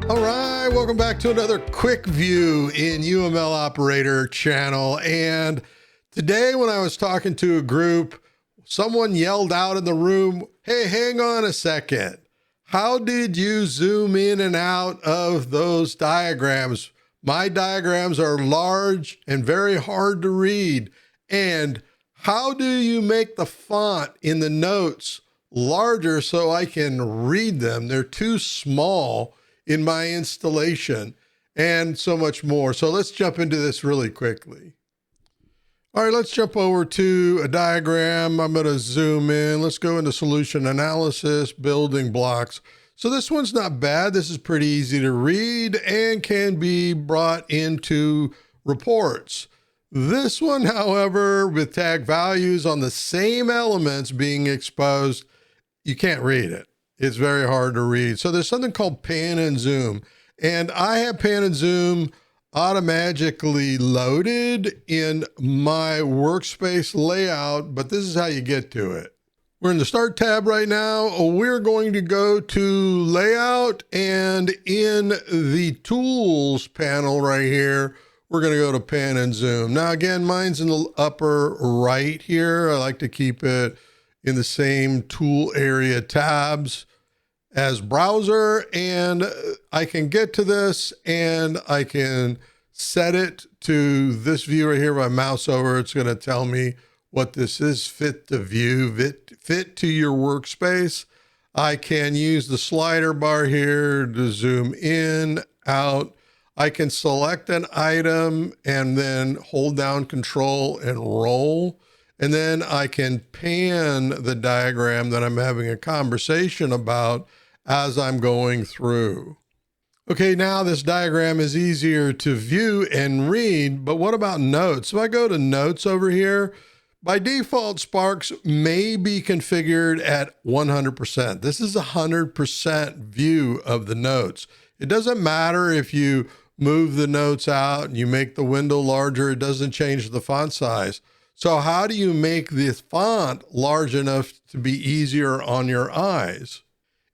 All right, welcome back to another quick view in UML Operator channel. And today when I was talking to a group, someone yelled out in the room, hey, hang on a second. How did you zoom in and out of those diagrams? My diagrams are large and very hard to read. And how do you make the font in the notes larger so I can read them? They're too small in my installation, and so much more. So let's jump into this really quickly. All right, let's jump over to a diagram. I'm going to zoom in. Let's go into solution analysis, building blocks. So this one's not bad. This is pretty easy to read and can be brought into reports. This one, however, with tag values on the same elements being exposed, you can't read it. It's very hard to read. So there's something called pan and zoom. And I have pan and zoom automatically loaded in my workspace layout, but this is how you get to it. We're in the Start tab right now. We're going to go to Layout, and in the Tools panel right here, we're going to go to Pan and Zoom. Now, again, mine's in the upper right here. I like to keep it in the same tool area tabs as browser, and I can get to this and I can set it to this view right here. My mouse over, it's going to tell me what this is, fit to view, fit to your workspace. I can use the slider bar here to zoom in, out. I can select an item and then hold down Control and roll. And then I can pan the diagram that I'm having a conversation about as I'm going through. Okay, now this diagram is easier to view and read, but what about notes? If I go to notes over here, by default, Sparx may be configured at 100%. This is 100% view of the notes. It doesn't matter if you move the notes out and you make the window larger, it doesn't change the font size. So how do you make this font large enough to be easier on your eyes?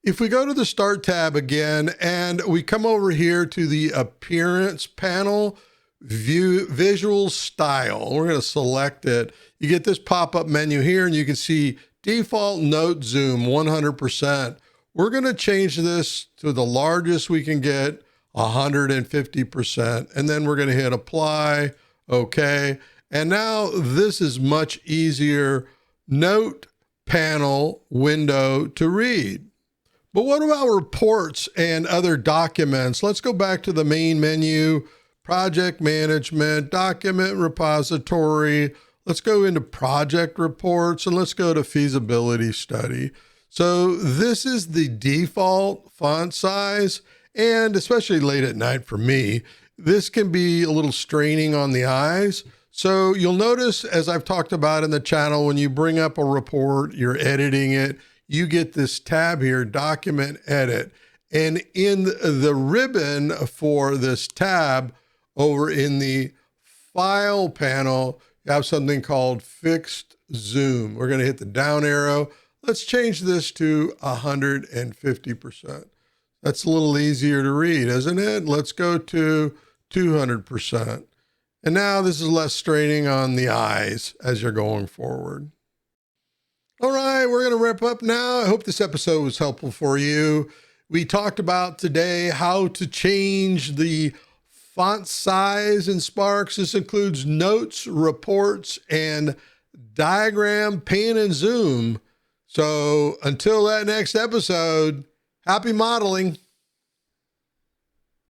If we go to the Start tab again, and we come over here to the Appearance panel, View Visual Style, we're going to select it. You get this pop-up menu here, and you can see default note zoom 100%. We're going to change this to the largest we can get, 150%, and then we're going to hit Apply, OK. And now this is much easier note panel window to read. But what about reports and other documents? Let's go back to the main menu, project management, document repository. Let's go into project reports and let's go to feasibility study. So this is the default font size, and especially late at night for me, this can be a little straining on the eyes. So you'll notice, as I've talked about in the channel, when you bring up a report, you're editing it, you get this tab here, Document Edit. And in the ribbon for this tab, over in the File panel, you have something called Fixed Zoom. We're going to hit the down arrow. Let's change this to 150%. That's a little easier to read, isn't it? Let's go to 200%. And now this is less straining on the eyes as you're going forward. All right, we're going to wrap up now. I hope this episode was helpful for you. We talked about today how to change the font size in Sparx. This includes notes, reports, and diagram, pan, and zoom. So until that next episode, happy modeling.